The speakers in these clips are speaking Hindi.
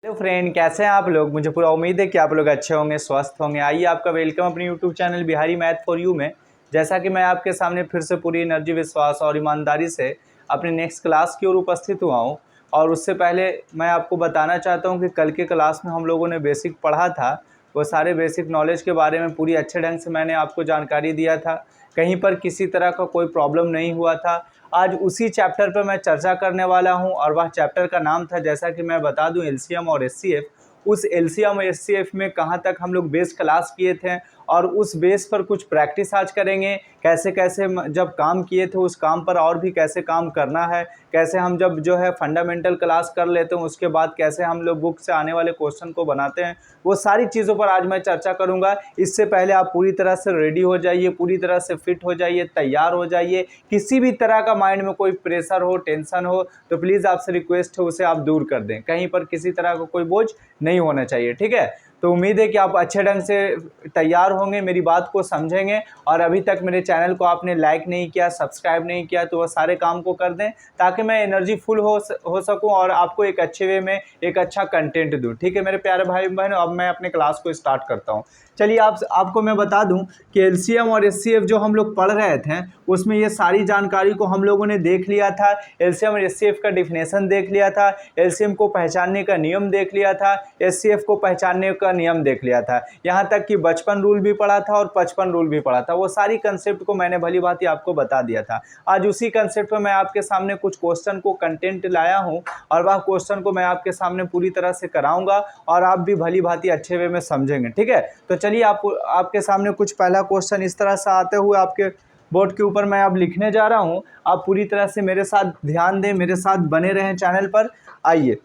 हेलो फ्रेंड, कैसे हैं आप लोग। मुझे पूरा उम्मीद है कि आप लोग अच्छे होंगे, स्वस्थ होंगे। आइए आपका वेलकम अपने YouTube channel Bihari math for you में। जैसा कि मैं आपके सामने फिर से पूरी एनर्जी, विश्वास और ईमानदारी से अपनी नेक्स्ट क्लास की ओर उपस्थित हुआ हूं। और उससे पहले मैं आपको बताना चाहता हूं कि कल के क्लास में हम लोगों ने बेसिक पढ़ा था, वो सारे बेसिक नॉलेज के बारे में पूरी अच्छे ढंग से मैंने आपको जानकारी दिया था। कहीं पर किसी तरह का कोई प्रॉब्लम नहीं हुआ था। आज उसी चैप्टर पर मैं चर्चा करने वाला हूं और वह चैप्टर का नाम था, जैसा कि मैं बता दूं, एलसीएम और एचसीएफ। उस एलसीएम और एचसीएफ में कहां तक हम लोग बेस क्लास किए थे और उस बेस पर कुछ प्रैक्टिस आज करेंगे। कैसे कैसे जब काम किए थे उस काम पर और भी कैसे काम करना है, कैसे हम जब जो है फंडामेंटल क्लास कर लेते हैं उसके बाद कैसे हम लोग बुक से आने वाले क्वेश्चन को बनाते हैं, वो सारी चीज़ों पर आज मैं चर्चा करूंगा। इससे पहले आप पूरी तरह से रेडी हो जाइए, पूरी तरह से फिट हो जाइए, तैयार हो जाइए। किसी भी तरह का माइंड में कोई प्रेशर हो, टेंशन हो तो प्लीज़ आपसे रिक्वेस्ट है उसे आप दूर कर दें। कहीं पर किसी तरह का कोई बोझ नहीं होना चाहिए, ठीक है। तो उम्मीद है कि आप अच्छे ढंग से तैयार होंगे, मेरी बात को समझेंगे। और अभी तक मेरे चैनल को आपने लाइक नहीं किया, सब्सक्राइब नहीं किया, तो वह सारे काम को कर दें ताकि मैं एनर्जी फुल हो सकूं और आपको एक अच्छे वे में एक अच्छा कंटेंट दूं। ठीक है मेरे प्यारे भाई बहन, अब मैं अपने क्लास को स्टार्ट करता हूं। चलिए आपको मैं बता दूं कि एलसीएम और एचसीएफ जो हम लोग पढ़ रहे थे उसमें ये सारी जानकारी को हम लोगों ने देख लिया था। एलसीएम और एचसीएफ का डिफिनेशन देख लिया था, एलसीएम को पहचानने का नियम देख लिया था, एचसीएफ को पहचानने का नियम देख लिया था। यहाँ तक कि 55 रूल भी पढ़ा था और 55 रूल भी पढ़ा था। वो सारी कंसेप्ट को मैंने भली भांति आपको बता दिया था। आज उसी कंसेप्ट पर मैं आपके सामने कुछ क्वेश्चन को कंटेंट लाया हूँ और वह क्वेश्चन को मैं आपके सामने पूरी तरह से कराऊंगा और आप भी भली भांति अच्छे वे में समझेंगे, ठीक है। तो चलिए आपके सामने कुछ पहला क्वेश्चन इस तरह से आते हुए आपके बोर्ड के ऊपर मैं अब लिखने जा रहा हूं। आप पूरी तरह से मेरे साथ ध्यान दें, मेरे साथ बने रहें चैनल पर। आइए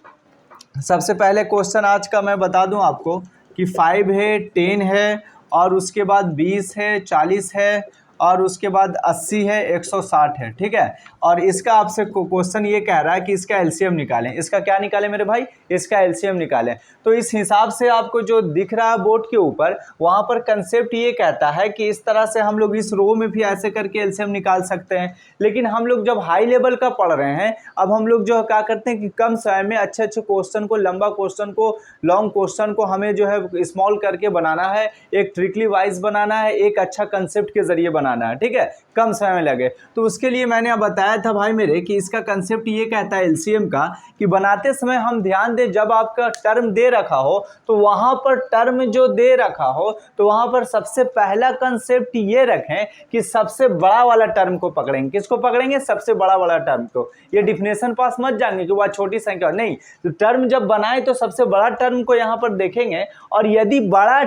सबसे पहले क्वेश्चन आज का मैं बता दूं आपको कि 5 है, 10 है और उसके बाद 20 है, 40 है और उसके बाद 80 है, 160 है, ठीक है। और इसका आपसे क्वेश्चन ये कह रहा है कि इसका एलसीएम निकालें। इसका क्या निकालें मेरे भाई? इसका एलसीएम निकालें। तो इस हिसाब से आपको जो दिख रहा है बोर्ड के ऊपर, वहां पर कंसेप्ट ये कहता है कि इस तरह से हम लोग इस रो में भी ऐसे करके एलसीएम निकाल सकते हैं। लेकिन हम लोग जब हाई लेवल का पढ़ रहे हैं, अब हम लोग जो क्या करते हैं कि कम समय में अच्छे अच्छे क्वेश्चन को, लंबा क्वेश्चन को, लॉन्ग क्वेश्चन को हमें जो है स्मॉल करके बनाना है, एक ट्रिकली वाइज बनाना है, एक अच्छा कंसेप्ट के जरिए बनाना है, ठीक है, कम समय में लगे। तो उसके लिए मैंने अब बताया था भाई मेरे कि इसका कंसेप्ट ये कहता है एलसीएम का कि बनाते समय हम ध्यान दें, जब आपका टर्म दे रखा हो तो वहां पर टर्म जो दे रखा हो तो वहां पर सबसे पहला कंसेप्ट ये रखें कि सबसे बड़ा वाला टर्म को पकड़ेंगे। किसको पकड़ेंगे? सबसे बड़ा वाला टर्म को। ये डिफिनेशन पास मत जाएंगे कि वह छोटी संख्या नहीं, तो टर्म जब बनाए तो सबसे बड़ा टर्म को यहां पर देखेंगे। और यदि बड़ा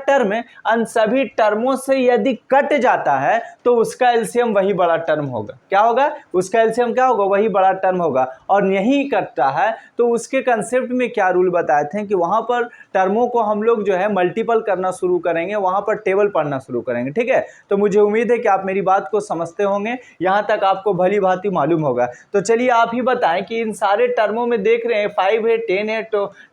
टर्म उन सभी टर्मों से यदि कट जाता है तो उसका एलसीएम वही बड़ा टर्म होगा। क्या होगा? उसका एलसीएम क्या होगा? वही बड़ा टर्म होगा। और नहीं कटता है तो उसके कंसेप्ट में क्या रूल बताए थे कि वहां पर टर्मों को हम लोग जो है मल्टीपल करना शुरू करेंगे, वहां पर टेबल पढ़ना शुरू करेंगे, ठीक है। तो मुझे उम्मीद है कि आप मेरी बात को समझते होंगे, यहां तक आपको भली भांति मालूम होगा। तो चलिए आप ही बताएं कि इन सारे टर्मों में देख रहे हैं 5 है, 10 है,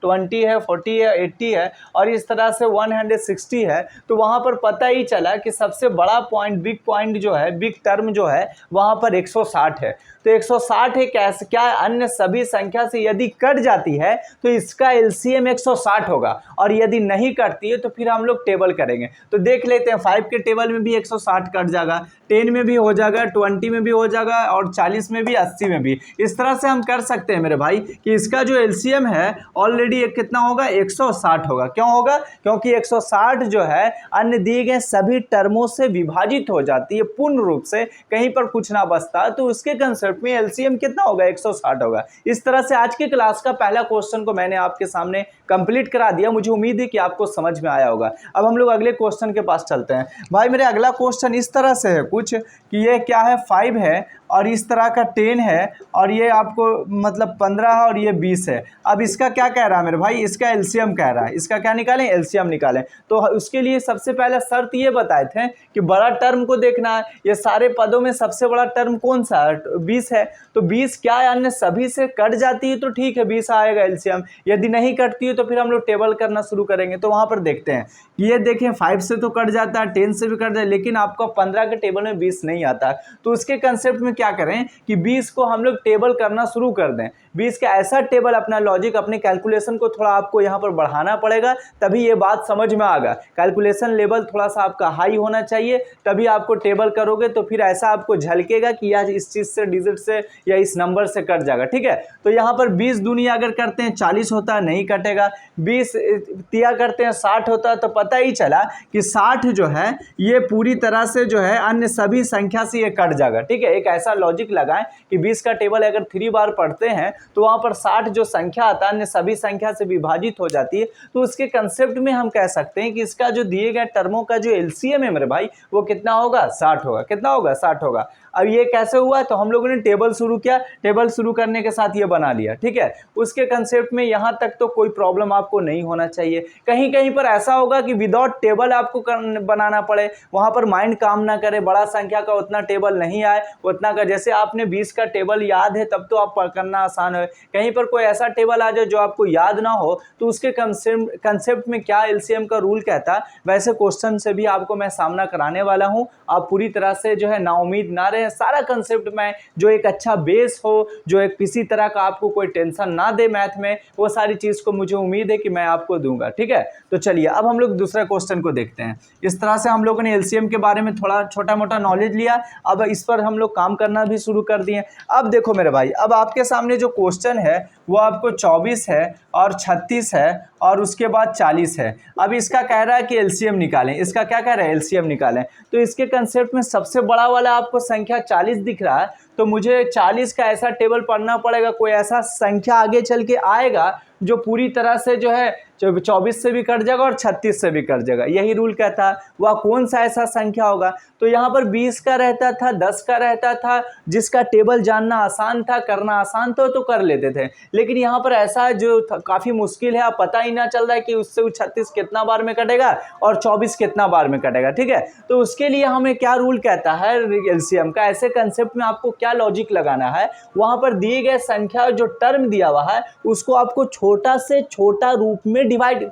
20 है, 40 है, 80 है और इस तरह से 160 है। तो वहां पर पता ही चला कि सबसे बड़ा पॉइंट, बिग पॉइंट जो है, बिग टर्म जो है वहां पर 160 है। तो 160 है, कैसे क्या अन्य सभी संख्या से यदि कट जाती है तो इसका एलसीएम 160 होगा। और यदि नहीं कटती है तो फिर हम लोग टेबल करेंगे। तो देख लेते हैं, 5 के टेबल में भी 160 कट जाएगा, 10 में भी हो जाएगा, 20 में भी हो जाएगा और 40 में भी, 80 में भी। इस तरह से हम कर सकते हैं मेरे भाई कि इसका जो एलसीएम है ऑलरेडी कितना होगा? 160 होगा। क्यों होगा? क्योंकि 160 जो है अन्य दिए गए सभी टर्मों से विभाजित हो जाती है पूर्ण रूप से, कहीं पर कुछ ना बचता, तो उसके कंसेप्ट में एलसीएम कितना होगा? 160 होगा। इस तरह से आज के क्लास का पहला क्वेश्चन को मैंने आपके सामने कंप्लीट करा दिया। मुझे उम्मीद है कि आपको समझ में आया होगा। अब हम लोग अगले क्वेश्चन के पास चलते हैं। भाई मेरे अगला क्वेश्चन इस तरह से है कुछ कि ये क्या है? 5 है और इस तरह का 10 है और ये आपको मतलब 15 है और ये 20 है। अब इसका क्या कह रहा है मेरे भाई? इसका एलसीएम कह रहा है। इसका क्या निकालें? एलसीएम निकालें। तो उसके लिए सबसे पहले शर्त ये बताए थे कि बड़ा टर्म को देखना है। ये सारे पदों में सबसे बड़ा टर्म कौन सा है? 20 है। तो 20 क्या है? अन्य सभी से कट जाती है तो ठीक है, 20 आएगा एलसीएम। यदि नहीं कटती है तो फिर हम लोग टेबल करना शुरू करेंगे। तो वहां पर देखते हैं, ये देखें 5 से तो कट जाता है, 10 से भी कट जाता है, लेकिन आपको 15 के टेबल में 20 नहीं आता। तो उसके कंसेप्ट में क्या करें कि 20 को हम लोग टेबल करना शुरू कर दें। 20 का ऐसा टेबल, अपना लॉजिक, अपने कैलकुलेशन को थोड़ा आपको यहाँ पर बढ़ाना पड़ेगा, तभी ये बात समझ में आएगा। कैलकुलेशन लेवल थोड़ा सा आपका हाई होना चाहिए, तभी आपको टेबल करोगे तो फिर ऐसा आपको झलकेगा कि यार इस चीज़ से, डिजिट से या इस नंबर से कट जाएगा। ठीक है, तो यहाँ पर 20 दूनी अगर करते हैं 40 होता है, नहीं कटेगा। 20 तिया करते हैं 60 होता है, तो पता ही चला कि 60 जो है ये पूरी तरह से जो है अन्य सभी संख्या से ये कट जाएगा। ठीक है, एक ऐसा लॉजिक लगाएं कि 20 का टेबल अगर 3 बार पढ़ते हैं तो वहाँ पर 60 जो संख्या आता है अन्य सभी संख्या से विभाजित हो जाती है। तो उसके कंसेप्ट में हम कह सकते हैं कि इसका जो दिए गए टर्मों का जो एलसीएम है मेरे भाई, वो कितना होगा? 60 होगा। कितना होगा? 60 होगा। अब ये कैसे हुआ? तो हम लोगों ने टेबल शुरू किया, टेबल शुरू करने के साथ ये बना लिया। ठीक है, उसके कंसेप्ट में यहाँ तक तो कोई प्रॉब्लम आपको नहीं होना चाहिए। कहीं कहीं पर ऐसा होगा कि विदाउट टेबल आपको बनाना पड़े, वहाँ पर माइंड काम ना करे, बड़ा संख्या का उतना टेबल नहीं आए उतना का, जैसे आपने 20 का टेबल याद है तब तो आप करना आसान है। कहीं पर कोई ऐसा टेबल आ जाए जो आपको याद ना हो, तो उसके कंसेप्ट में क्या एलसीएम का रूल कहता है, वैसे क्वेश्चन से भी आपको मैं सामना कराने वाला हूँ। आप पूरी तरह से जो है नाउम्मीद ना रहे, सारा कंसेप्ट में जो एक अच्छा बेस हो, जो एक किसी तरह का आपको कोई टेंशन ना दे मैथ में, वो सारी चीज को मुझे उम्मीद है कि मैं आपको दूंगा। ठीक है, तो चलिए अब हम लोग दूसरा क्वेश्चन को देखते हैं। इस तरह से हम लोगों ने एलसीएम के बारे में थोड़ा छोटा मोटा नॉलेज लिया, अब इस पर हम लोग काम करना भी शुरू कर दिए। अब देखो मेरे भाई, अब आपके सामने जो क्वेश्चन है वो आपको 24 है और 36 है और उसके बाद 40 है। अब इसका कह रहा है कि एलसीएम निकालें। इसका क्या कह रहा है? एलसीएम निकालें। तो इसके कंसेप्ट में सबसे बड़ा वाला आपको संख्या 40 दिख रहा है, तो मुझे 40 का ऐसा टेबल पढ़ना पड़ेगा, कोई ऐसा संख्या आगे चल के आएगा जो पूरी तरह से जो है 24 से भी कट जाएगा और 36 से भी कट जाएगा। यही रूल कहता है। वह कौन सा ऐसा संख्या होगा? तो यहाँ पर 20 का रहता था, 10 का रहता था, जिसका टेबल जानना आसान था, करना आसान था तो कर लेते थे। लेकिन यहाँ पर ऐसा है जो काफ़ी मुश्किल है, आप पता ही ना चल रहा है कि उससे 36 कितना बार में कटेगा और 24 कितना बार में कटेगा। ठीक है, तो उसके लिए हमें क्या रूल कहता है एलसीएम का? ऐसे कंसेप्ट में आपको क्या लॉजिक लगाना है, वहाँ पर दिए गए संख्या जो टर्म दिया हुआ है उसको आपको छोटा से छोटा रूप में डिवाइड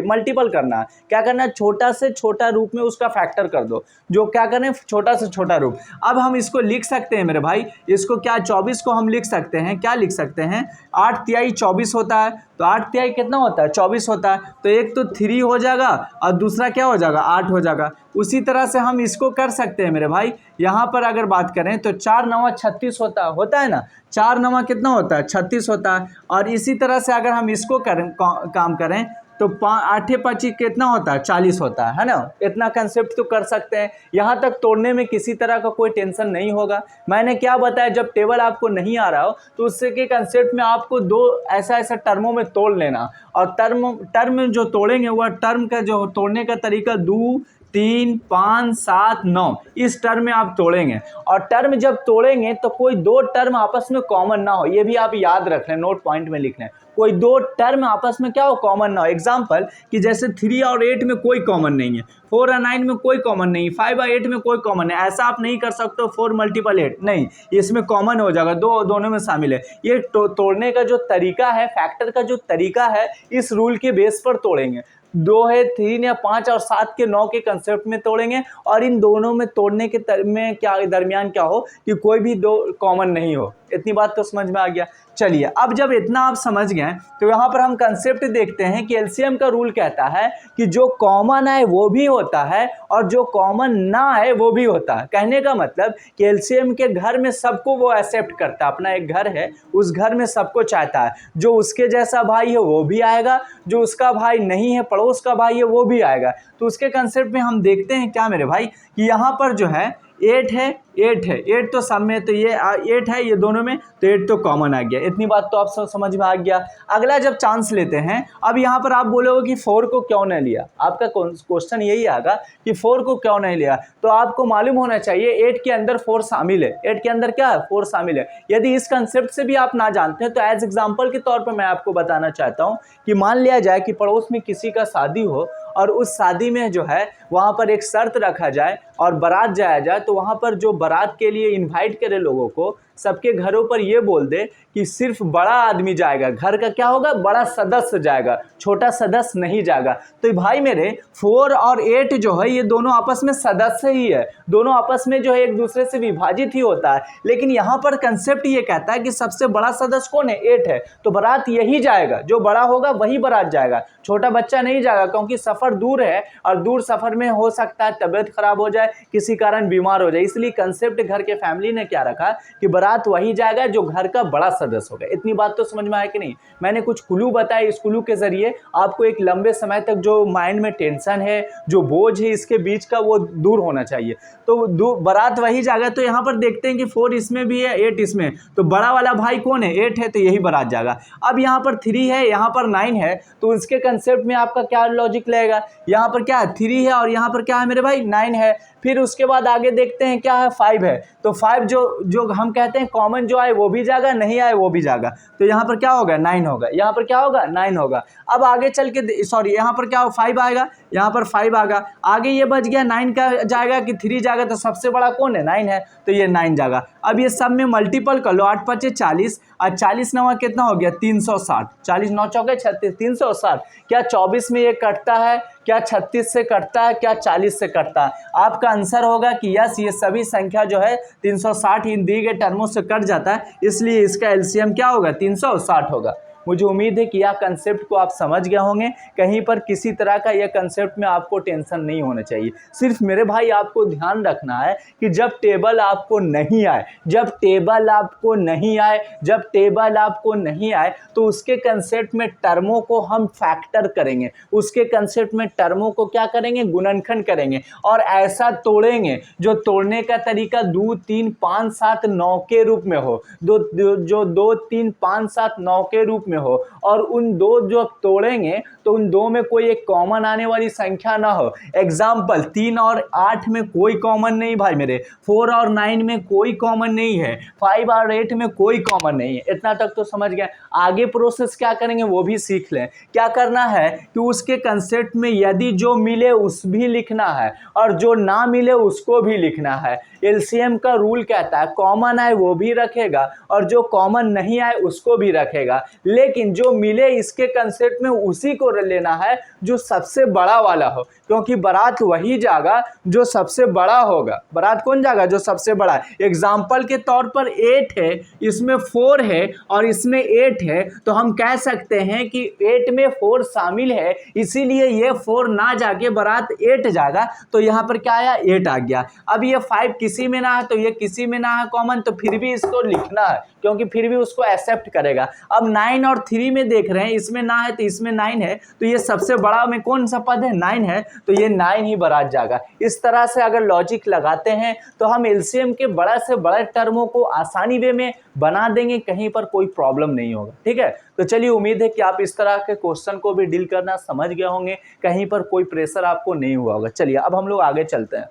मल्टीपल करना है। क्या करना है? छोटा से छोटा रूप में उसका फैक्टर कर दो, जो क्या करें? छोटा से छोटा रूप। अब हम इसको लिख सकते हैं मेरे भाई, इसको क्या 24 को हम लिख सकते हैं, क्या लिख सकते हैं? 8 तिहाई 24 होता है, तो 8 तिहाई कितना होता है? 24 होता है। तो एक तो 3 हो जाएगा और दूसरा क्या हो जाएगा? 8 हो जाएगा। उसी तरह से हम इसको कर सकते हैं मेरे भाई, यहाँ पर अगर बात करें तो 4 9 36 होता है ना, 4 9 कितना होता है? 36 होता है। और इसी तरह से अगर हम इसको काम करें तो 8 5 कितना होता है? 40 होता है ना। इतना कंसेप्ट तो कर सकते हैं, यहाँ तक तोड़ने में किसी तरह का कोई टेंशन नहीं होगा। मैंने क्या बताया, जब टेबल आपको नहीं आ रहा हो तो उससे के कंसेप्ट में आपको दो ऐसा टर्मों में तोड़ लेना, और टर्म जो तोड़ेंगे वह टर्म का जो तोड़ने का तरीका 2 3 5 7 9 इस टर्म में आप तोड़ेंगे। और टर्म जब तोड़ेंगे तो कोई दो टर्म आपस में कॉमन ना हो, ये भी आप याद रख लें, नोट पॉइंट में लिख लें। कोई दो टर्म आपस में क्या हो? कॉमन ना हो। एग्जाम्पल कि जैसे 3 और 8 में कोई कॉमन नहीं है, 4 और 9 में कोई कॉमन नहीं, 5 और 8 में कोई कॉमन है। ऐसा आप नहीं कर सकते 4 × 8 नहीं, इसमें कॉमन हो जाएगा, दोनों में शामिल है। ये तोड़ने का जो तरीका है, फैक्टर का जो तरीका है, इस रूल के बेस पर तोड़ेंगे। 2 है, 3 या 5 और 7 के 9 के कंसेप्ट में तोड़ेंगे, और इन दोनों में तोड़ने के दरमियान क्या हो कि कोई भी दो कॉमन नहीं हो। इतनी बात तो समझ में आ गया। चलिए, अब जब इतना आप समझ गए तो यहाँ पर हम कंसेप्ट देखते हैं कि एलसीएम का रूल कहता है कि जो कॉमन है वो भी होता है और जो कॉमन ना है वो भी होता है। कहने का मतलब कि एलसीएम के घर में सबको वो एक्सेप्ट करता है। अपना एक घर है, उस घर में सबको चाहता है, जो उसके जैसा भाई है वो भी आएगा, जो उसका भाई नहीं है, पड़ोस का भाई है, वो भी आएगा। तो उसके कंसेप्ट में हम देखते हैं क्या मेरे भाई कि यहाँ पर जो है 8 है, 8 तो सब में, तो ये 8 है ये दोनों में, तो 8 तो कॉमन आ गया। इतनी बात तो आप सब समझ में आ गया। अगला जब चांस लेते हैं, अब यहाँ पर आप बोलोगे कि 4 को क्यों नहीं लिया। आपका क्वेश्चन यही आएगा कि 4 को क्यों नहीं लिया। तो आपको मालूम होना चाहिए 8 के अंदर 4 शामिल है। 8 के अंदर क्या है? 4 शामिल है। यदि इस कंसेप्ट से भी आप ना जानते हैं तो एज एग्जाम्पल के तौर पर मैं आपको बताना चाहता हूँ कि मान लिया जाए कि पड़ोस में किसी का शादी हो और उस शादी में जो है वहाँ पर एक शर्त रखा जाए और बारात जाया जाए, तो वहाँ पर जो बारात के लिए इनवाइट करे लोगों को, सबके घरों पर ये बोल दे कि सिर्फ बड़ा आदमी जाएगा, घर का क्या होगा, बड़ा सदस्य जाएगा, छोटा सदस्य नहीं जाएगा। तो भाई मेरे 4 और 8 जो है ये दोनों आपस में सदस्य ही है, दोनों आपस में जो है एक दूसरे से विभाजित ही होता है। लेकिन यहाँ पर कंसेप्ट ये कहता है कि सबसे बड़ा सदस्य कौन है, 8 है, तो बारात यही जाएगा, जो बड़ा होगा वही बारात जाएगा, छोटा बच्चा नहीं जाएगा, क्योंकि सफर दूर है और दूर सफर में हो सकता है तबियत खराब हो जाए, किसी कारण बीमार हो जाए। इसलिए कंसेप्ट घर के फैमिली ने क्या रखा कि बारात वही जाएगा जो घर का बड़ा सदस्य होगा। इतनी बात तो समझ में आया कि नहीं? मैंने कुछ क्लू बताए, इस क्लू के जरिए आपको एक लंबे समय तक जो माइंड में टेंशन है, जो बोझ है इसके बीच का, वो दूर होना चाहिए। तो बारात वही जाएगा। तो यहाँ पर देखते हैं कि 4 इसमें भी है, 8 इसमें, तो बड़ा वाला भाई कौन है, 8 है, तो यही बारात जाएगा। अब यहाँ पर 3 है, यहाँ पर 9 है, तो इसके कंसेप्ट में आपका क्या लॉजिक लगेगा, यहाँ पर क्या है 3 है और यहाँ पर क्या है मेरे भाई 9 है। फिर उसके बाद आगे देखते हैं क्या है 5 है, तो 5 जो हम कहते हैं कॉमन जो आए वो भी जाएगा, नहीं आए वो भी जाएगा, तो यहाँ पर क्या होगा 9 होगा, यहाँ पर क्या होगा 9 होगा। अब आगे चल के सॉरी यहाँ पर क्या हो 5 आएगा, यहाँ पर 5 आएगा, आगे ये बच गया 9 का जाएगा कि 3 जाएगा, तो सबसे बड़ा कौन है 9 है, तो ये 9 जाएगा। अब ये सब में मल्टीपल कर लो, 8 5 40 और 40 9 कितना हो गया 360, 40 9 चौके 36 360। क्या 24 में ये कटता है, क्या 36 से कटता है, क्या 40 से कटता है? आपका आंसर होगा कि यस, ये सभी संख्या जो है 360 इन दी गए टर्मों से कट जाता है, इसलिए इसका एलसीएम क्या होगा 360 होगा। मुझे उम्मीद है कि यह कंसेप्ट को आप समझ गए होंगे। कहीं पर किसी तरह का यह कंसेप्ट में आपको टेंशन नहीं होना चाहिए। सिर्फ मेरे भाई आपको ध्यान रखना है कि जब टेबल आपको नहीं आए, जब टेबल आपको नहीं आए, जब टेबल आपको नहीं आए, तो उसके कंसेप्ट में टर्मों को हम फैक्टर करेंगे, उसके कंसेप्ट में टर्मों को क्या करेंगे, गुणनखंड करेंगे और ऐसा तोड़ेंगे जो तोड़ने का तरीका 2 3 5 7 9 के रूप में हो, जो 2 3 5 7 9 के रूप में हो, और उन दो जो तोड़ेंगे तो उन दो में कोई एक कॉमन आने वाली संख्या ना हो। एग्जाम्पल 3 और 8 में कोई कॉमन नहीं भाई मेरे, 4 और 9 में कोई कॉमन नहीं है, 5 और 8 में कोई कॉमन नहीं है। इतना तक तो समझ गए। आगे प्रोसेस क्या करेंगे वो भी सीख लें। क्या करना है कि उसके कंसेप्ट में यदि जो मिले उस भी लिखना है और जो ना मिले उसको भी लिखना है। एलसीएम का रूल कहता है कॉमन आए वो भी रखेगा और जो कॉमन नहीं आए उसको भी रखेगा, लेकिन जो मिले इसके कंसेप्ट में उसी को लेना है जो सबसे बड़ा वाला हो, क्योंकि बारात वही जाएगा जो सबसे बड़ा होगा। बारात कौन जाएगा, जो सबसे बड़ा है। एग्जाम्पल के तौर पर 8 है, इसमें 4 है और इसमें 8 है, तो हम कह सकते हैं कि 8 में 4 शामिल है, इसीलिए ये 4 ना जाके बारात 8 जाएगा। तो यहाँ पर क्या आया 8 आ गया। अब ये 5 किसी में ना है तो ये किसी में ना है कॉमन, तो फिर भी इसको लिखना है क्योंकि फिर भी उसको एक्सेप्ट करेगा। अब 9 और 3 में देख रहे हैं, इसमें ना है तो इसमें 9 है, तो ये सबसे बड़ा में कौन सा पद है 9 है, तो ये 9 ही बारात जाएगा। इस तरह से अगर लॉजिक लगाते हैं तो हम एलसीएम के बड़ा से बड़े टर्मों को आसानी वे में बना देंगे, कहीं पर कोई प्रॉब्लम नहीं होगा। ठीक है, तो चलिए उम्मीद है कि आप इस तरह के क्वेश्चन को भी डील करना समझ गए होंगे, कहीं पर कोई प्रेशर आपको नहीं हुआ होगा। चलिए अब हम लोग आगे चलते हैं।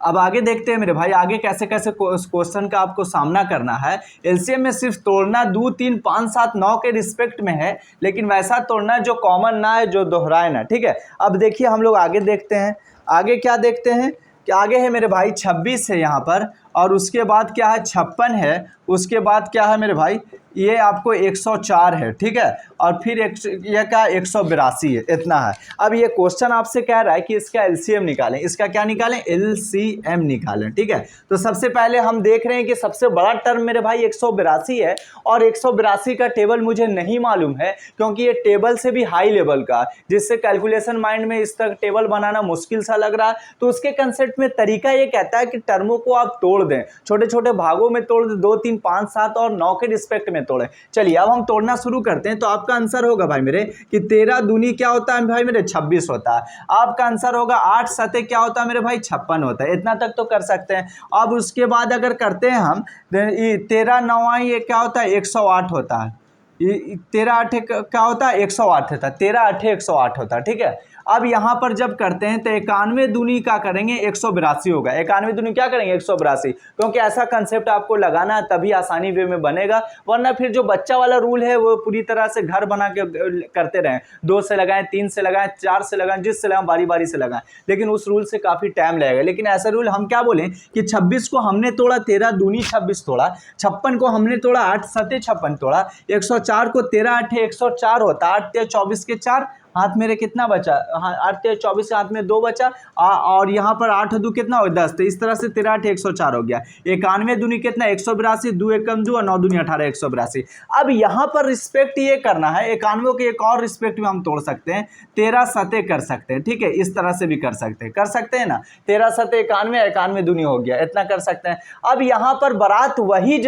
अब आगे देखते हैं मेरे भाई, आगे कैसे कैसे क्वेश्चन का आपको सामना करना है। एलसीएम में सिर्फ तोड़ना 2 3 5 7 9 के रिस्पेक्ट में है, लेकिन वैसा तोड़ना जो कॉमन ना है, जो दोहराए ना। ठीक है, अब देखिए हम लोग आगे देखते हैं। आगे क्या देखते हैं कि आगे है मेरे भाई 26 है यहाँ पर, और उसके बाद क्या है 56 है, उसके बाद क्या है मेरे भाई ये आपको 104 है। ठीक है, और फिर यह क्या 182 है, इतना है। अब ये क्वेश्चन आपसे कह रहा है कि इसका एलसीएम निकालें। इसका क्या निकालें, एलसीएम निकालें। ठीक है, तो सबसे पहले हम देख रहे हैं कि सबसे बड़ा टर्म मेरे भाई 182 है, और 182 का टेबल मुझे नहीं मालूम है क्योंकि ये टेबल से भी हाई लेवल का, जिससे कैलकुलेशन माइंड में इस तरह टेबल बनाना मुश्किल सा लग रहा है। तो उसके कंसेप्ट में तरीका ये कहता है कि टर्मों को आप तोड़ दें, छोटे छोटे भागों में तोड़ दें, 2 3 5 7 और 9 के रिस्पेक्ट में तोड़ें। चलिए अब हम तोड़ना शुरू करते हैं। तो आपका आंसर होगा भाई मेरे कि 13 दूनी क्या होता है भाई मेरे 26 होता है। आपका आंसर होगा 8 सते क्या होता है मेरे भाई 56 होता है। इतना तक तो कर सकते हैं। अब उसके बाद अगर करते हैं हम 13 9 ये क्या होता है 108 होता है। 13 8 क्या होता है 108 होता है, 13 8 108 होता है। ठीक है, अब यहाँ पर जब करते हैं तो 91 दूनी क्या करेंगे 182 होगा। 91 दूनी क्या करेंगे 182, क्योंकि ऐसा कंसेप्ट आपको लगाना है तभी आसानी वे में बनेगा, वरना फिर जो बच्चा वाला रूल है वो पूरी तरह से घर बना के करते रहें, 2 से लगाएं, 3 से लगाएं, 4 से लगाएं, जिससे लगाएं बारी बारी से लगाएं, लेकिन उस रूल से काफ़ी टाइम लगेगा। लेकिन ऐसा रूल हम क्या बोलें कि 26 को हमने तोड़ा 13 दूनी 26 तोड़ा, 56 को हमने तोड़ा 8 सते 56 तोड़ा, 104 को 13 8 104 होता, 8 तेरह 24 के 4, हाथ मेरे कितना बचा, हाँ 8 तेरह 24 के हाथ में 2 बचा, और यहाँ पर 8 दू कितना हो 10, तो इस तरह से 13 8 104 हो गया। 91 दूनी कितना 182, 2 एकम 2 और 9 दूनी 18 182। अब यहाँ पर रिस्पेक्ट ये करना है, 91 के एक और रिस्पेक्ट में हम तोड़ सकते हैं, 13 सते कर सकते हैं, ठीक है, इस तरह से भी कर सकते हैं ना, 13 सते 91, 91 दूनी हो गया, इतना कर सकते हैं। अब यहाँ पर बारात वही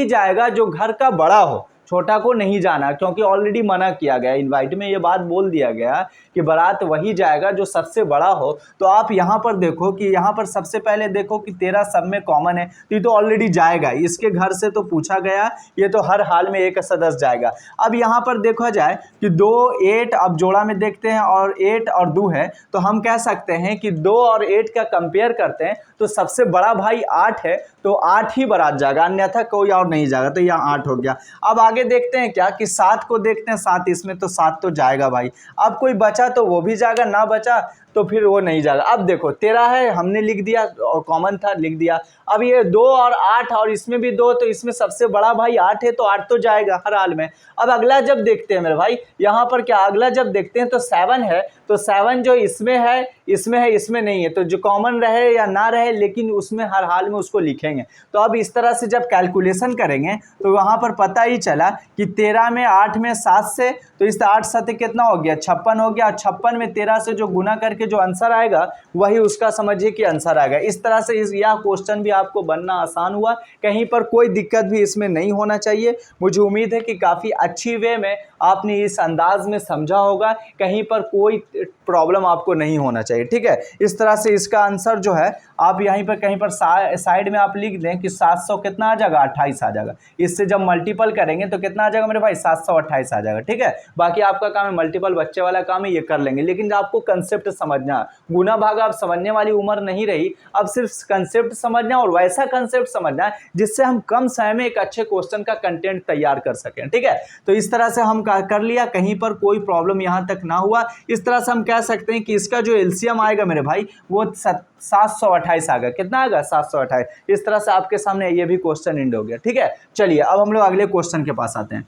जाएगा जो घर का बड़ा हो, छोटा को नहीं जाना, क्योंकि ऑलरेडी मना किया गया, इनवाइट में ये बात बोल दिया गया कि बारात वही जाएगा जो सबसे बड़ा हो। तो आप यहाँ पर देखो कि यहाँ पर सबसे पहले देखो कि 13 सब में कॉमन है, तो ये तो ऑलरेडी जाएगा, इसके घर से तो पूछा गया, ये तो हर हाल में एक सदस्य जाएगा। अब यहाँ पर देखा जाए कि 2 8, अब जोड़ा में देखते हैं और 8 और 2 है, तो हम कह सकते हैं कि 2 और 8 का कंपेयर करते हैं तो सबसे बड़ा भाई 8 है, तो 8 ही बारात जाएगा, अन्यथा कोई और नहीं जाएगा, तो यहाँ 8 हो गया। अब आगे देखते हैं क्या कि 7 को देखते हैं, 7 इसमें तो 7 तो जाएगा भाई, अब कोई बचा तो वो भी जाएगा, ना बचा तो फिर वो नहीं जाएगा। अब देखो 13 है, हमने लिख दिया और कॉमन था लिख दिया। अब ये 2 और 8 और इसमें भी 2, तो इसमें सबसे बड़ा भाई 8 है, तो 8 तो जाएगा हर हाल में। अब अगला जब देखते हैं मेरे भाई, यहाँ पर क्या अगला जब देखते हैं तो 7 है, तो 7 जो इसमें है इसमें नहीं है, तो जो कॉमन रहे या ना रहे लेकिन उसमें हर हाल में उसको लिखेंगे। तो अब इस तरह से जब कैलकुलेशन करेंगे तो वहाँ पर पता ही चला कि 13 में 8 में 7 से, तो इस 8 सते कितना हो गया 56 हो गया, और 56 में 13 से जो गुना करके जो आंसर आएगा वही उसका समझिए कि आंसर आएगा। इस तरह से यह क्वेश्चन भी आपको बनना आसान हुआ, कहीं पर कोई दिक्कत भी इसमें नहीं होना चाहिए। मुझे उम्मीद है कि काफ़ी अच्छी वे में आपने इस अंदाज में समझा होगा, कहीं पर कोई प्रॉब्लम आपको नहीं होना चाहिए, ठीक है। इस तरह से इसका आंसर जो है आप यहीं पर कहीं पर साइड में आप लिख दें कि 700 कितना आ जाएगा 28 आ जाएगा। इससे जब मल्टीपल करेंगे तो कितना आ जाएगा मेरे भाई 728 आ जाएगा, ठीक है। बाकी आपका काम है मल्टीपल, बच्चे वाला काम है, ये कर लेंगे, लेकिन आपको कंसेप्ट समझना, गुना भागा अब समझने वाली उम्र नहीं रही, अब सिर्फ कंसेप्ट समझना और वैसा कंसेप्ट समझना है जिससे हम कम समय में एक अच्छे क्वेश्चन का कंटेंट तैयार कर सकें, ठीक है। तो इस तरह से हम कर लिया, कहीं पर कोई प्रॉब्लम यहाँ तक ना हुआ। इस तरह से हम कह सकते हैं कि इसका जो एलसीएम आएगा मेरे भाई वो 728 आ गया, कितना आएगा 728। इस तरह से आपके सामने ये भी क्वेश्चन एंड हो गया, ठीक है। चलिए अब हम लोग अगले क्वेश्चन के पास आते हैं।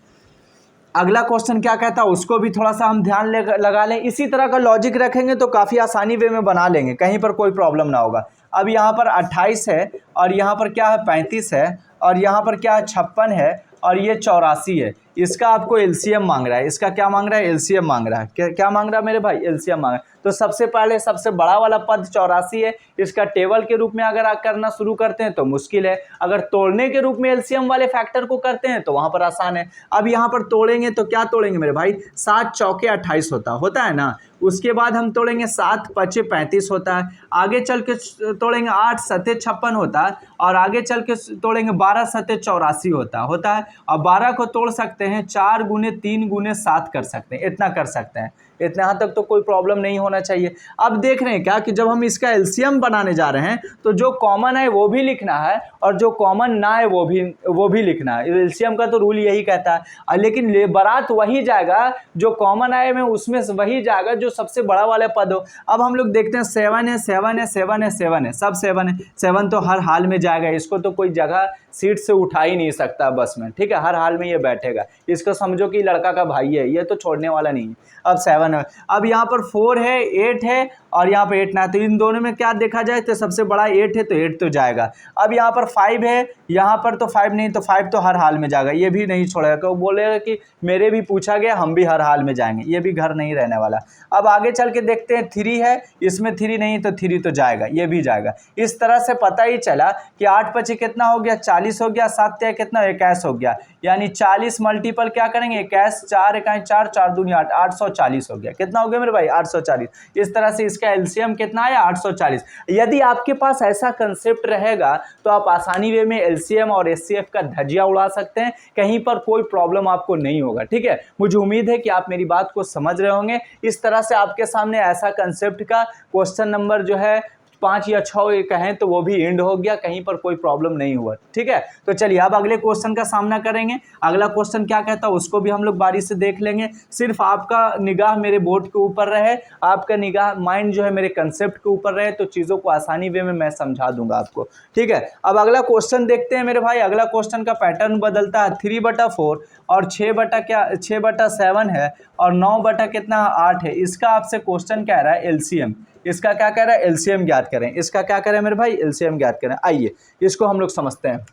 अगला क्वेश्चन क्या कहता है उसको भी थोड़ा सा हम ध्यान लगा लें, इसी तरह का लॉजिक रखेंगे तो काफ़ी आसानी वे में बना लेंगे, कहीं पर कोई प्रॉब्लम ना होगा। अब यहाँ पर 28 है और यहाँ पर क्या है 35 है और यहाँ पर क्या है 56 है और ये 84 है। इसका आपको एलसीएम मांग रहा है, इसका क्या मांग रहा है एलसीएम मांग रहा है, क्या मांग रहा है मेरे भाई एलसीएम मांग रहा है। तो सबसे पहले सबसे बड़ा वाला पद 84 है, इसका टेबल के रूप में अगर आप करना शुरू करते हैं तो मुश्किल है, अगर तोड़ने के रूप में एलसीएम वाले फैक्टर को करते हैं तो वहाँ पर आसान है। अब यहाँ पर तोड़ेंगे तो क्या तोड़ेंगे मेरे भाई 7 चौके 28 होता है ना, उसके बाद हम तोड़ेंगे 7 पचे 35 होता है, आगे चल के तोड़ेंगे 8 सते 56 होता है और आगे चल के तोड़ेंगे 12 सते 84 होता है। अब 12 को तोड़ सकते हैं 4 गुने 3 गुने 7 कर सकते हैं, इतना कर सकते हैं, इतना यहाँ तक तो कोई प्रॉब्लम नहीं होना चाहिए। अब देख रहे हैं क्या कि जब हम इसका एलसीएम बनाने जा रहे हैं तो जो कॉमन है वो भी लिखना है और जो कॉमन ना है वो भी लिखना है। एलसीएम का तो रूल यही कहता है, लेकिन बारात वही जाएगा जो कॉमन आए में उसमें वही जाएगा जो सबसे बड़ा वाला पद हो। अब हम लोग देखते हैं 7 है 7 है 7 है 7 है, सब 7 है, 7 तो हर हाल में जाएगा, इसको तो कोई जगह सीट से उठा ही नहीं सकता बस में, ठीक है, हर हाल में ये बैठेगा, इसको समझो कि लड़का का भाई है, ये तो छोड़ने वाला नहीं है। अब 7 है, अब यहाँ पर 4 है 8 है और यहाँ पर 8 ना, तो इन दोनों में क्या देखा जाए तो सबसे बड़ा 8 है तो 8 तो जाएगा। अब यहाँ पर 5 है, यहाँ पर तो 5 नहीं, तो 5 तो हर हाल में जाएगा, ये भी नहीं छोड़ेगा, क्यों बोलेगा कि मेरे भी पूछा गया हम भी हर हाल में जाएंगे, ये भी घर नहीं रहने वाला। अब आगे चल के देखते हैं 3 है, इसमें 3 नहीं तो 3 तो जाएगा, ये भी जाएगा। इस तरह से पता ही चला कि 8 पचे कितना हो गया 40 हो गया, 7 कितना 21 हो गया, यानी 40 × मल्टीपल क्या करेंगे, कैश 4 इकाई 4, 4 दूनी 8, 840 हो गया। कितना हो गया मेरे भाई, 840। इस तरह से इसका एलसीएम कितना आया, 840। यदि आपके पास ऐसा कंसेप्ट रहेगा तो आप आसानी वे में एलसीएम और एचसीएफ का धज्जियां उड़ा सकते हैं, कहीं पर कोई प्रॉब्लम आपको नहीं होगा। ठीक है, मुझे उम्मीद है कि आप मेरी बात को समझ रहे होंगे। इस तरह से आपके सामने ऐसा कंसेप्ट का क्वेश्चन नंबर जो है 5 या 6 कहें तो वो भी एंड हो गया, कहीं पर कोई प्रॉब्लम नहीं हुआ। ठीक है, तो चलिए अब अगले क्वेश्चन का सामना करेंगे। अगला क्वेश्चन क्या कहता है उसको भी हम लोग बारी से देख लेंगे। सिर्फ आपका निगाह मेरे बोर्ड के ऊपर रहे, आपका निगाह माइंड जो है मेरे कंसेप्ट के ऊपर रहे, तो चीज़ों को आसानी वे में मैं समझा दूंगा आपको। ठीक है, अब अगला क्वेश्चन देखते हैं मेरे भाई। अगला क्वेश्चन का पैटर्न बदलता है, 3/4 और 6/7 है और 9 कितना 8 है। इसका आपसे क्वेश्चन कह रहा है एलसीएम। इसका क्या कह रहा है, एलसीएम ज्ञात करें। इसका क्या करें मेरे भाई, एलसीएम ज्ञात करें। आइए इसको हम लोग समझते हैं।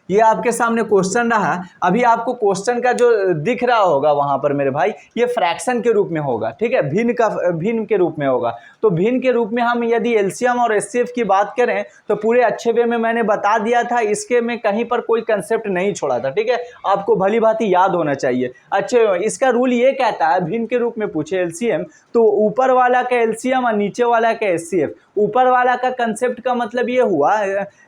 ये आपके सामने क्वेश्चन रहा। अभी आपको क्वेश्चन का जो दिख रहा होगा वहां पर मेरे भाई, ये फ्रैक्शन के रूप में होगा। ठीक है, भिन्न के रूप में होगा। तो भिन्न के रूप में हम यदि एलसीएम और एचसीएफ की बात करें तो पूरे अच्छे वे में मैंने बता दिया था, इसके में कहीं पर कोई कंसेप्ट नहीं छोड़ा था। ठीक है, आपको भली भांति याद होना चाहिए। अच्छे, इसका रूल ये कहता है भिन्न के रूप में पूछे एलसीएम तो ऊपर वाला का एलसीएम और नीचे वाला का एचसीएफ। ऊपर वाला का कंसेप्ट का मतलब ये हुआ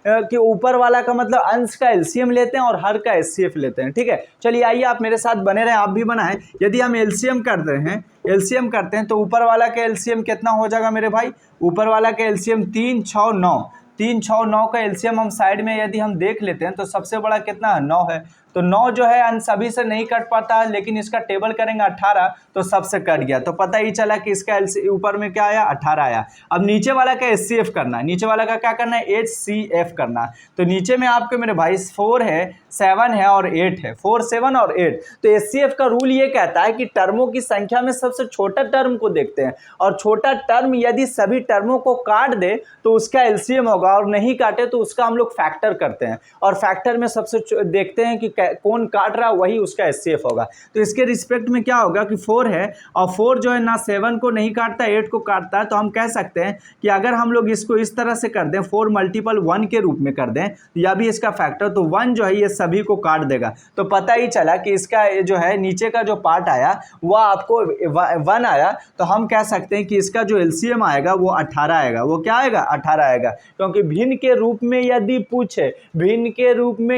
कि ऊपर वाला का मतलब अंश का एलसीएम लेते हैं और हर का एचसीएफ लेते हैं। ठीक है, चलिए आइए आप मेरे साथ बने रहें, आप भी बनाएं। यदि हम एलसीएम करते हैं तो ऊपर वाला का एलसीएम कितना हो जाएगा मेरे भाई, ऊपर वाला का एलसीएम 3, 6, 9। 3, 6, 9 का एलसीएम हम साइड में यदि हम देख लेते हैं तो सबसे बड़ा कितना है, 9 है। तो 9 जो है अंश सभी से नहीं कट पाता है, लेकिन इसका टेबल करेंगे 18 तो सबसे कट गया। तो पता ही चला कि इसका ऊपर में क्या आया, 18 आया। अब नीचे वाला का एचसीएफ करना है, नीचे वाला का क्या करना है, एचसीएफ करना है। तो नीचे में आपके मेरे भाई 4 है, 7 है और 8 है, 4, 7 और 8। तो एचसीएफ का रूल ये कहता है कि टर्मों की संख्या में सबसे छोटा टर्म को देखते हैं और छोटा टर्म यदि सभी टर्मों को काट दे तो उसका एलसीएम होगा, और नहीं काटे तो उसका हम लोग फैक्टर करते हैं, और फैक्टर में सबसे देखते हैं कि कौन काट रहा वही उसका एचसीएफ होगा। तो इसके रिस्पेक्ट में क्या होगा कि 4 है और 4 जो है ना 7 को नहीं काटता, 8 को काटता है। तो हम कह सकते हैं कि अगर हम लोग इसको इस तरह से कर दें, 4 मल्टीपल 1 के रूप में कर दें या भी इसका फैक्टर, तो 1 जो है ये सभी को काट देगा। तो पता ही चला कि इसका जो है नीचे का जो पार्ट आया वह आपको 1 आया। तो हम कह सकते हैं कि इसका जो एलसीएम आएगा वो 18 आएगा। वो क्या आएगा, 18 आएगा। क्योंकि भिन्न के रूप में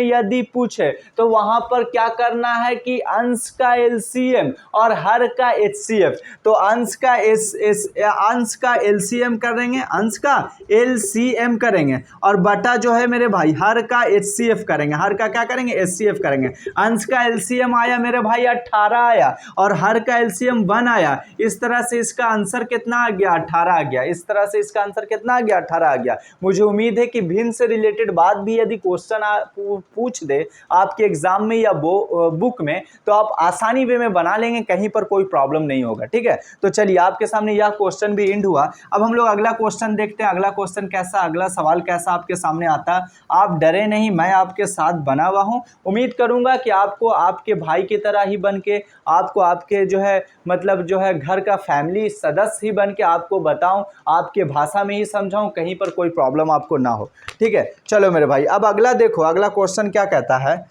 यदि पूछे तो वहां पर क्या करना है कि अंश का एलसीएम और हर का एचसीएफ। तो अंश का एलसीएम करेंगे, अंश का एलसीएम करेंगे, और बटा जो है मेरे भाई हर का एचसीएफ करेंगे। हर का क्या करेंगे, एचसीएफ करेंगे। अंश का एलसीएम आया मेरे भाई 18 आया और हर का एलसीएम 1 आया। इस तरह से इसका आंसर कितना आ गया, 18 आ गया। इस तरह से इसका आंसर कितना आ गया, 18 आ गया। मुझे उम्मीद है कि भिन्न से रिलेटेड बात भी यदि क्वेश्चन पूछ दे आपके एग्जाम में या बुक में तो आप आसानी वे में बना लेंगे, कहीं पर कोई प्रॉब्लम नहीं होगा। ठीक है, तो चलिए आपके सामने यह क्वेश्चन भी एंड हुआ। अब हम लोग अगला क्वेश्चन देखते हैं। अगला क्वेश्चन कैसा, अगला सवाल कैसा आपके सामने आता। आप डरे नहीं, मैं आपके साथ बना हुआ हूं। उम्मीद करूंगा कि आपको आपके भाई की तरह ही बन के, आपको आपके जो है मतलब जो है घर का फैमिली सदस्य ही बन के आपको बताऊं, आपके भाषा में ही समझाऊं, कहीं पर कोई प्रॉब्लम आपको ना हो। ठीक है, चलो मेरे भाई अब अगला देखो, अगला क्वेश्चन क्या कहता है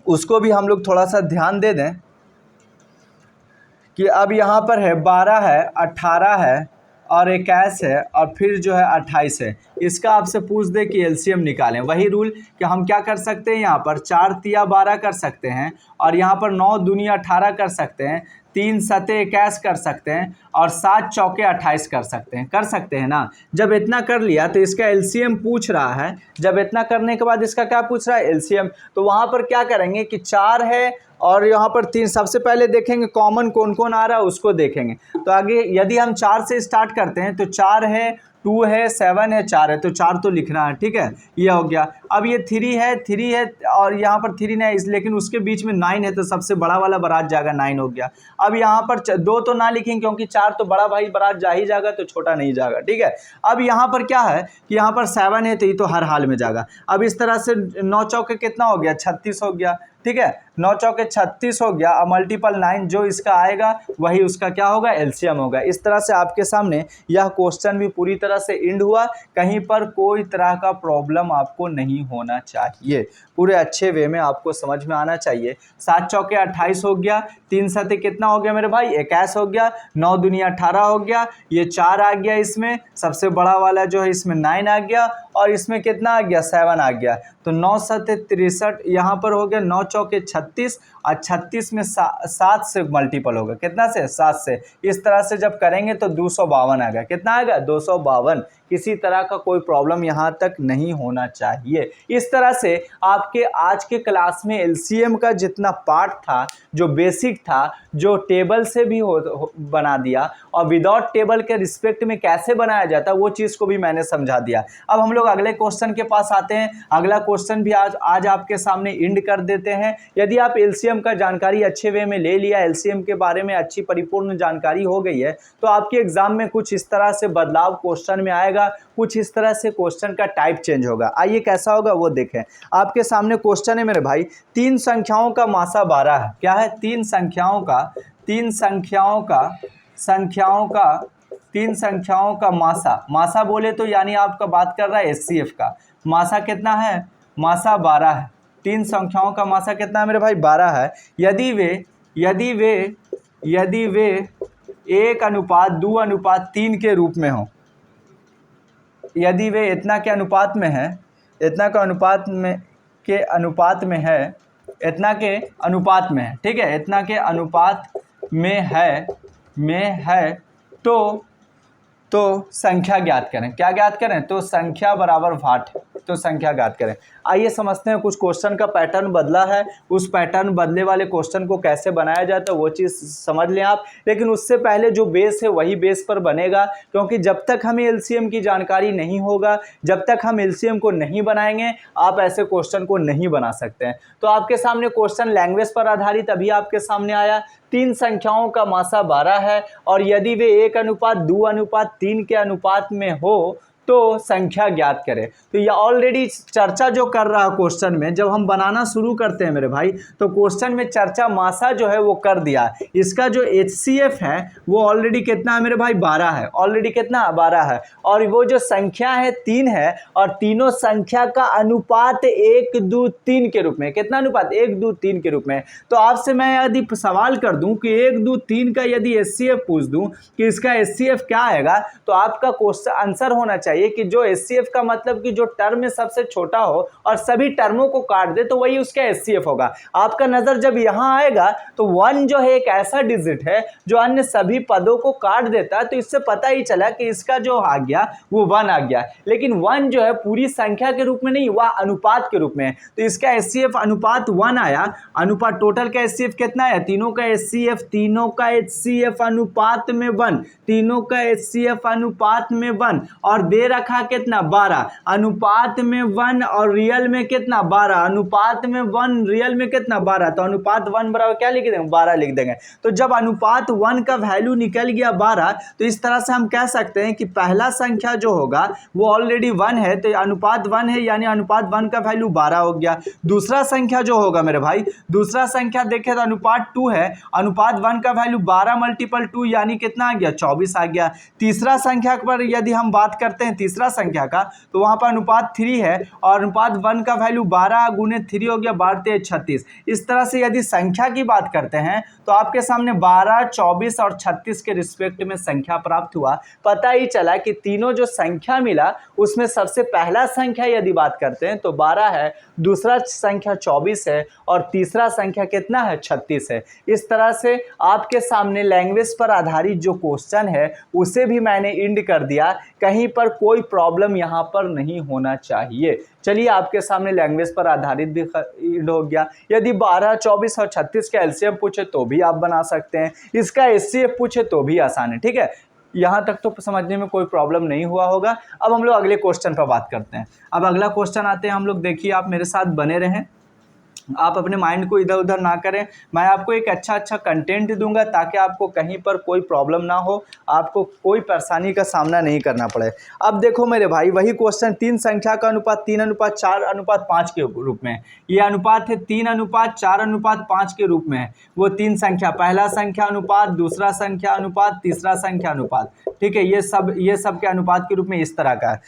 उसको भी हम लोग थोड़ा सा ध्यान दे दें कि अब यहाँ पर है 12 है, 18 है और 21 है और फिर जो है 28 है। इसका आपसे पूछ दे कि एलसीएम निकालें। वही रूल कि हम क्या कर सकते हैं, यहाँ पर 4 तिया 12 कर सकते हैं और यहाँ पर 9 दूनी 18 कर सकते हैं, 3 सते 21 कर सकते हैं और 7 चौके 28 कर सकते हैं ना। जब इतना कर लिया तो इसका एलसीएम पूछ रहा है। जब इतना करने के बाद इसका क्या पूछ रहा है, एलसीएम। तो वहाँ पर क्या करेंगे कि 4 है और यहाँ पर 3। सबसे पहले देखेंगे कॉमन कौन कौन आ रहा है उसको देखेंगे। तो आगे यदि हम 4 से स्टार्ट करते हैं तो 4 है, 2 है, 7 है, 4 है, तो 4 तो लिखना है। ठीक है, ये हो गया। अब ये 3 है और यहाँ पर 3 नहीं, लेकिन उसके बीच में 9 है तो सबसे बड़ा वाला बारात जाएगा, 9 हो गया। अब यहाँ पर 2 तो ना लिखेंगे क्योंकि 4 तो बड़ा भाई बारात जा ही जाएगा तो छोटा नहीं जाएगा। ठीक है, अब यहाँ पर क्या है कि यहाँ पर 7 है तो ये तो हर हाल में जाएगा। अब इस तरह से 9 चौके कितना हो गया, 36 हो गया। ठीक है, 9 चौके 36 हो गया, और मल्टीपल 9 जो इसका आएगा वही उसका क्या होगा, एलसीएम होगा। इस तरह से आपके सामने यह क्वेश्चन भी पूरी तरह से एंड हुआ, कहीं पर कोई तरह का प्रॉब्लम आपको नहीं होना चाहिए, पूरे अच्छे वे में आपको समझ में आना चाहिए। 7 चौके 28 हो गया, 3 सते कितना हो गया मेरे भाई, 21 हो गया, 9 दूनी 18 हो गया, ये 4 आ गया, इसमें सबसे बड़ा वाला जो है इसमें 9 आ गया, और इसमें कितना आ गया, 7 आ गया। तो 9 सते 63 यहाँ पर हो गया, 9 चौके 36, और 36 में 7 से मल्टीपल होगा, कितना से, 7 से। इस तरह से जब करेंगे तो 252 आ गया, कितना आ गया, 252। किसी तरह का कोई प्रॉब्लम यहाँ तक नहीं होना चाहिए। इस तरह से आपके आज के क्लास में एलसीएम का जितना पार्ट था, जो बेसिक था, जो टेबल से भी बना दिया, और विदाउट टेबल के रिस्पेक्ट में कैसे बनाया जाता है वो चीज़ को भी मैंने समझा दिया। अब हम लोग अगले क्वेश्चन के पास आते हैं। अगला क्वेश्चन भी आज आपके सामने एंड कर देते हैं। यदि आप एलसीएम का जानकारी अच्छे वे में ले लिया, एलसीएम के बारे में अच्छी परिपूर्ण जानकारी हो गई है, तो आपके एग्जाम में कुछ इस तरह से बदलाव क्वेश्चन में आएगा, कुछ इस तरह से क्वेश्चन का टाइप चेंज होगा। आइए कैसा होगा वो देखें। आपके सामने क्वेश्चन है मेरे भाई, 3 संख्याओं का मासा 12 है। क्या है, 3 संख्याओं का मासा बोले तो यानी आपका बात कर रहा है एचसीएफ का। मासा कितना है, मासा 12 है। 3 संख्याओं का मासा कितना है मेरे भाई, 12 है। यदि वे 1:2:3 के रूप में हो, यदि वे इतना के अनुपात में है, इतना के अनुपात में है, ठीक है, इतना के अनुपात में है तो संख्या ज्ञात करें। क्या ज्ञात करें, तो संख्या बराबर भाट, तो संख्या ज्ञात करें। आइए समझते हैं, कुछ क्वेश्चन का पैटर्न बदला है, उस पैटर्न बदले वाले क्वेश्चन को कैसे बनाया जाता है वो चीज़ समझ लें आप। लेकिन उससे पहले जो बेस है वही बेस पर बनेगा, क्योंकि जब तक हमें एलसीएम की जानकारी नहीं होगा, जब तक हम एलसीएम को नहीं बनाएंगे, आप ऐसे क्वेश्चन को नहीं बना सकते हैं। तो आपके सामने क्वेश्चन लैंग्वेज पर आधारित अभी आपके सामने आया। 3 संख्याओं का मासा 12 है, और यदि वे 1:2:3 के अनुपात में हो तो संख्या ज्ञात करें। तो ये ऑलरेडी चर्चा जो कर रहा है क्वेश्चन में, जब हम बनाना शुरू करते हैं मेरे भाई, तो क्वेश्चन में चर्चा मासा जो है वो कर दिया। इसका जो एचसीएफ है वो ऑलरेडी कितना है मेरे भाई, 12 है। ऑलरेडी कितना, 12 है। और वो जो संख्या है 3 है, और तीनों संख्या का अनुपात 1:2:3 के रूप में। कितना अनुपात, 1:2:3 के रूप में। तो आपसे मैं यदि सवाल कर दूं कि 1:2:3 का यदि एचसीएफ पूछ दूं कि इसका एचसीएफ क्या आएगा, तो आपका क्वेश्चन आंसर होना चाहिए कि जो एचसीएफ का मतलब कि जो टर्म में सबसे छोटा हो और सभी टर्मों को काट दे, तो वही उसका एचसीएफ होगा। आपका नजर जब यहां आएगा तो 1 जो है एक ऐसा डिजिट है जो अन्य सभी पदों को काट देता है, तो इससे पता ही चला कि इसका जो आ गया वो 1 आ गया। लेकिन 1 जो है पूरी संख्या के रूप में नहीं, वह अनुपात के रूप में है, तो इसका एचसीएफ अनुपात 1 आया। अनुपात टोटल का एचसीएफ कितना है, तीनों का एचसीएफ अनुपात में 1, तीनों का एचसीएफ अनुपात में 1, और दे रखा कितना, 12। अनुपात में 1 और रियल में कितना, 12। अनुपात में 1 रियल में कितना, 12। तो अनुपात 1 बराबर क्या लिख देंगे, 12 लिख देंगे। तो जब अनुपात 1 का वैल्यू निकल गया 12, तो इस तरह से हम कह सकते हैं कि पहला संख्या जो होगा वो ऑलरेडी 1 है, तो अनुपात 1 है, यानी अनुपात 1 का वैल्यू 12 हो गया। दूसरा संख्या जो होगा मेरे भाई, दूसरा संख्या देखें तो अनुपात 2 है, अनुपात 1 का वैल्यू 12 × 2 यानी कितना आ गया, 24 आ गया। तीसरा संख्या पर यदि हम बात करते हैं, तीसरा संख्या का, तो वहां पर अनुपात 3 है, और अनुपात 1 का वैल्यू 12 × 3 हो गया, 12 × 36। इस तरह से यदि संख्या की बात करते हैं तो आपके सामने 12, 24 और 36 के रिस्पेक्ट में संख्या प्राप्त हुआ। पता ही चला कि तीनों जो संख्या मिला उसमें सबसे पहला संख्या यदि बात करते हैं तो 12 है, दूसरा संख्या 24 है, और तीसरा संख्या कितना है, 36 है। इस तरह से आपके सामने लैंग्वेज पर आधारित जो क्वेश्चन है उसे भी मैंने एंड कर दिया, कहीं पर कोई प्रॉब्लम यहाँ पर नहीं होना चाहिए। चलिए, आपके सामने लैंग्वेज पर आधारित भी एंड हो गया। यदि 12, 24 और 36 का एलसीएम पूछे तो भी आप बना सकते हैं, इसका एचसीएफ पूछे तो भी आसान है, ठीक है। यहाँ तक तो समझने में कोई प्रॉब्लम नहीं हुआ होगा। अब हम लोग अगले क्वेश्चन पर बात करते हैं। अब अगला क्वेश्चन आते हैं हम लोग, देखिए आप मेरे साथ बने रहें। आप अपने माइंड को इधर उधर ना करें। मैं आपको एक अच्छा कंटेंट दूंगा ताकि आपको कहीं पर कोई प्रॉब्लम ना हो, आपको कोई परेशानी का सामना नहीं करना पड़े। अब देखो मेरे भाई, वही क्वेश्चन 3 संख्या का अनुपात 3:4:5 के रूप में है। ये अनुपात है 3:4:5 के रूप में है। वो 3 संख्या, पहला संख्या अनुपात, दूसरा संख्या अनुपात, तीसरा संख्या अनुपात, ठीक है। ये सब के अनुपात के रूप में इस तरह का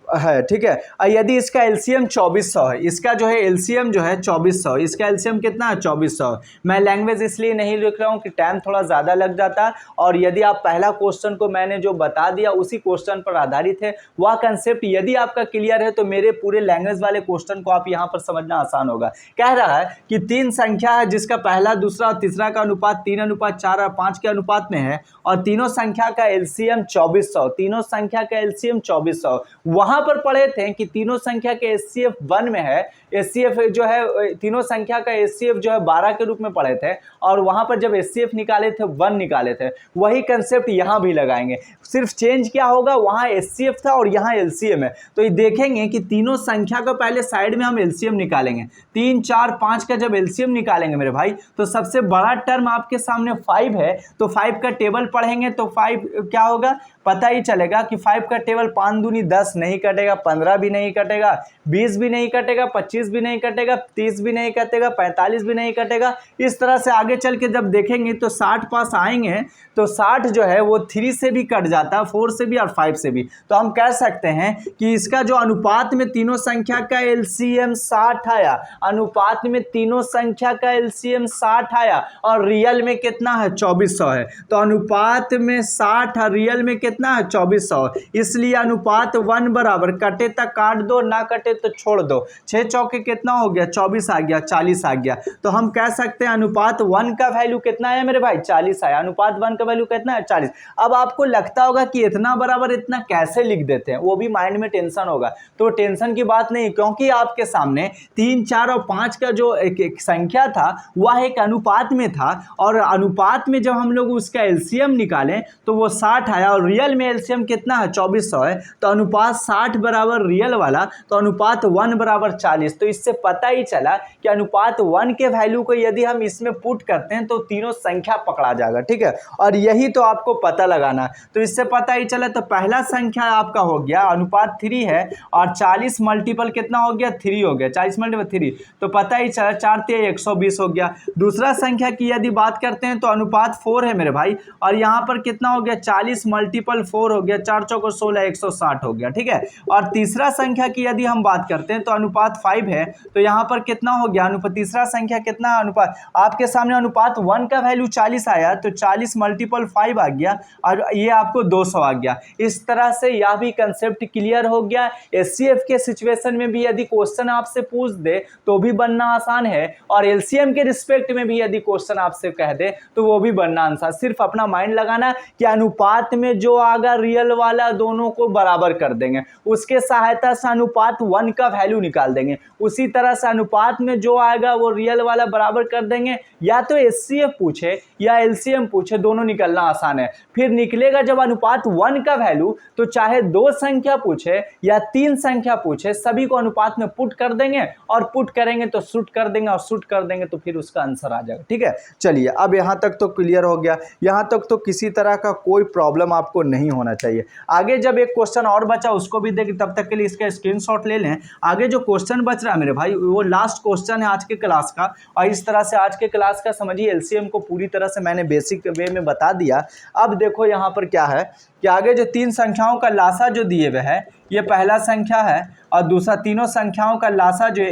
है, ठीक है। और यदि इसका एलसीएम 2400 है, इसका जो है एलसीएम जो है 2400, इसका एलसीएम कितना है 2400। मैं लैंग्वेज इसलिए नहीं लिख रहा हूँ कि टाइम थोड़ा ज़्यादा लग जाता है, और यदि आप पहला क्वेश्चन को मैंने जो बता दिया उसी क्वेश्चन पर आधारित है, वह कंसेप्ट यदि आपका क्लियर है तो मेरे पूरे लैंग्वेज वाले क्वेश्चन को आप यहाँ पर समझना आसान होगा। कह रहा है कि 3 संख्या है जिसका पहला, दूसरा और तीसरा का अनुपात 3:4:5 के अनुपात में है, और तीनों संख्या का एलसीएम 2400, तीनों संख्या का एलसीएम 2400। वहां पर पढ़े थे कि तीनों संख्या के एचसीएफ 1 में है, एचसीएफ जो है तीनों संख्या का एचसीएफ जो है 12 के रूप में पढ़े थे, और वहां पर जब एचसीएफ निकाले थे 1 निकाले थे। वही कंसेप्ट यहां भी लगाएंगे, सिर्फ चेंज क्या होगा, वहां एचसीएफ था और यहां एलसीएम है। तो ये देखेंगे कि तीनों संख्या को पहले साइड में हम एलसीएम निकालेंगे। 3, 4, 5 का जब एलसीएम निकालेंगे मेरे भाई, तो सबसे बड़ा टर्म आपके सामने 5 है, तो 5 का टेबल पढ़ेंगे तो 5 क्या होगा पता ही चलेगा कि 5 का टेबल 5 दूनी 10 नहीं कटेगा, 15 भी नहीं कटेगा, 20 भी नहीं कटेगा, 25 भी नहीं कटेगा, 30 भी नहीं कटेगा, 45 भी नहीं कटेगा। इस तरह से आगे चल के जब देखेंगे तो 60 पास आएंगे तो 60 जो है वो 3 से भी कट जाता है, 4 से भी और 5 से भी। तो हम कह सकते हैं कि इसका जो अनुपात में तीनों संख्या का एलसीएम 60 आया, अनुपात में तीनों संख्या का एलसीएम 60 आया, और रियल में कितना है 2400 है। तो अनुपात में 60 और रियल में कितना है 2400, इसलिए अनुपात 1 बराबर, कटे तक काट दो, ना कटे तो छोड़ दो, 6 चौके कितना हो गया 24 आ गया, 40 आ गया। तो हम कह सकते हैं अनुपात 1 का वैल्यू कितना है मेरे भाई 40 आया, अनुपात 1 का वैल्यू कितना है 40। अब आपको लगता होगा कि इतना बराबर इतना कैसे लिख देते हैं, वो भी माइंड में टेंशन होगा। तो टेंशन की बात नहीं, क्योंकि आपके सामने 3, 4 और 5 का जो एक संख्या था वह एक अनुपात में था, और अनुपात में जब हम लोग उसका एलसीएम निकालें तो वो 60 आया, और रियल में एलसीएम कितना है 2400 है। तो अनुपात 60 बराबर रियल वाला, तो अनुपात 1 बराबर 40। तो इससे पता ही चला कि अनुपात 1 के वैल्यू को यदि हम इसमें पुट करते हैं तो तीनों संख्या पकड़ा जाएगा, ठीक है। और यही तो आपको पता लगाना, तो इससे पता ही चला। तो पहला संख्या आपका हो गया अनुपात 3 है, और 40 मल्टीपल कितना हो गया 3 हो गया, 40 मल्टीपल 3, तो पता ही चला 4 3 120 हो गया। दूसरा संख्या की यदि बात करते हैं तो अनुपात 4 है मेरे भाई, और यहाँ पर कितना हो गया 40 मल्टीपल 4 हो गया, 4 चौको 16 160 हो गया, ठीक है। और तीसरा संख्या की यदि हम बात करते हैं तो अनुपात 5 है, तो यहाँ पर कितना हो गया अनुपात, तीसरा संख्या कितना अनुपात, आपके सामने अनुपात 1 का वैल्यू 40 आया, तो 40 मल्टीपल 5 आ गया, और ये आपको 200 आ गया। इस तरह से यह भी कंसेप्ट क्लियर हो गया। एचसीएफ के सिचुएशन में भी यदि क्वेश्चन आपसे पूछ दे तो भी बनना आसान है, और एलसीएम के रिस्पेक्ट में भी यदि क्वेश्चन आपसे कह दे तो वो भी बनना आसान। सिर्फ अपना माइंड लगाना कि अनुपात में जो आगा रियल वाला दोनों को बराबर कर देंगे, उसके सहायता से अनुपात 1 का वैल्यू निकाल देंगे। उसी तरह से अनुपात में जो आएगा वो रियल वाला बराबर कर देंगे। या तो एचसीएफ पूछे या एलसीएम पूछे, दोनों निकलना आसान है। फिर निकलेगा जब अनुपात 1 का वैल्यू, तो चाहे 2 संख्या पूछे या 3 संख्या पूछे, सभी को अनुपात में पुट कर देंगे, और पुट करेंगे तो शूट कर देंगे, और शूट कर देंगे तो फिर उसका आंसर आ जाएगा, ठीक है। चलिए अब यहाँ तक तो क्लियर हो गया, यहाँ तक तो किसी तरह का कोई प्रॉब्लम आपको नहीं होना चाहिए। आगे जब एक क्वेश्चन और बचा उसको भी देख, तब तक के लिए इसका स्क्रीनशॉट ले लें। आगे जो क्वेश्चन बच रहा है मेरे भाई वो लास्ट क्वेश्चन है आज के क्लास का, और इस तरह से आज के क्लास का समझिए एलसीएम को पूरी तरह से मैंने बेसिक वे में बता दिया। अब देखो यहाँ पर क्या है कि आगे जो 3 संख्याओं का लासा जो दिए हुए है, ये पहला संख्या है, और दूसरा तीनों संख्याओं का लासा जो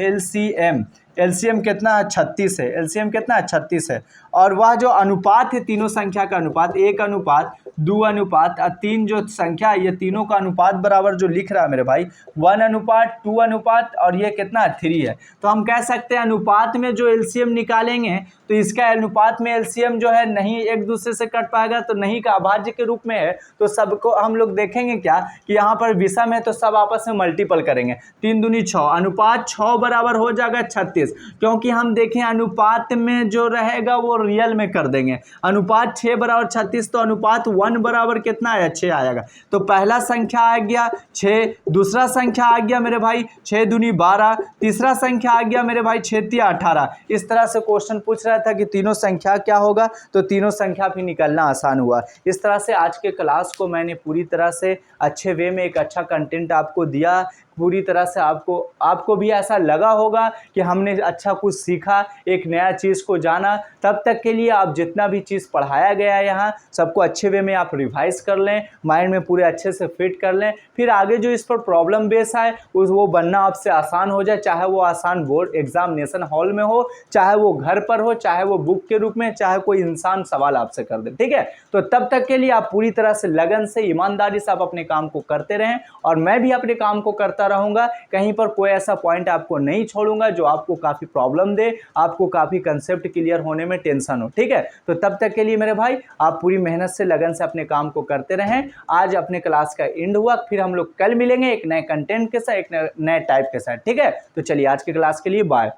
एलसीएम कितना है 36 है, एलसीएम कितना है 36 है। और वह जो अनुपात है तीनों संख्या का अनुपात 1 अनुपात 2 अनुपात और 3 जो संख्या है, ये तीनों का अनुपात बराबर जो लिख रहा है मेरे भाई 1 अनुपात 2 अनुपात, और ये कितना है 3 है। तो हम कह सकते हैं अनुपात में जो एलसीएम निकालेंगे तो इसका अनुपात में एलसीएम जो है नहीं एक दूसरे से कट पाएगा, तो नहीं का अभाज्य के रूप में है, तो सबको हम लोग देखेंगे क्या कि यहाँ पर विषम है तो सब आपस में मल्टीपल करेंगे, 3 दूनी 6, अनुपात 6 बराबर हो जाएगा 36, क्योंकि हम देखें अनुपात में जो रहेगा वो रियल में कर देंगे। अनुपात 6 बराबर 36, तो अनुपात 1 बराबर कितना आया 6 आएगा। तो पहला संख्या आ गया 6, दूसरा संख्या आ गया मेरे भाई 6 दूनी 12, तीसरा संख्या आ गया मेरे भाई 6 तिया 18। इस तरह से क्वेश्चन पूछ रहा था कि तीनों संख्या क्या होगा, तो तीनों संख्या भी निकलना आसान हुआ। इस तरह से आज के क्लास को मैंने पूरी तरह से अच्छे वे में एक अच्छा कंटेंट आपको दिया। पूरी तरह से आपको भी ऐसा लगा होगा कि हमने अच्छा कुछ सीखा, एक नया चीज़ को जाना। तब तक के लिए आप जितना भी चीज़ पढ़ाया गया है यहाँ सबको अच्छे वे में आप रिवाइज कर लें, माइंड में पूरे अच्छे से फिट कर लें। फिर आगे जो इस पर प्रॉब्लम बेस है वो बनना आपसे आसान हो जाए, चाहे वो आसान बोर्ड एग्जामिनेशन हॉल में हो, चाहे वो घर पर हो, चाहे वो बुक के रूप में, चाहे कोई इंसान सवाल आपसे कर दे। ठीक है, तो तब तक के लिए आप पूरी तरह से लगन से ईमानदारी से आप अपने काम को करते रहें और मैं भी अपने काम को करता रहूंगा। कहीं पर कोई ऐसा पॉइंट आपको नहीं छोड़ूंगा जो आपको काफ़ी प्रॉब्लम दे, आपको काफ़ी कंसेप्ट क्लियर होने में टेंशन हो। ठीक है, तो तब तक के लिए मेरे भाई आप पूरी मेहनत से लगन से अपने काम को करते रहें। आज अपने क्लास का एंड हुआ, फिर हम लोग कल मिलेंगे एक नए कंटेंट के साथ, एक नए टाइप के साथ। ठीक है, तो चलिए आज की क्लास के लिए बाय।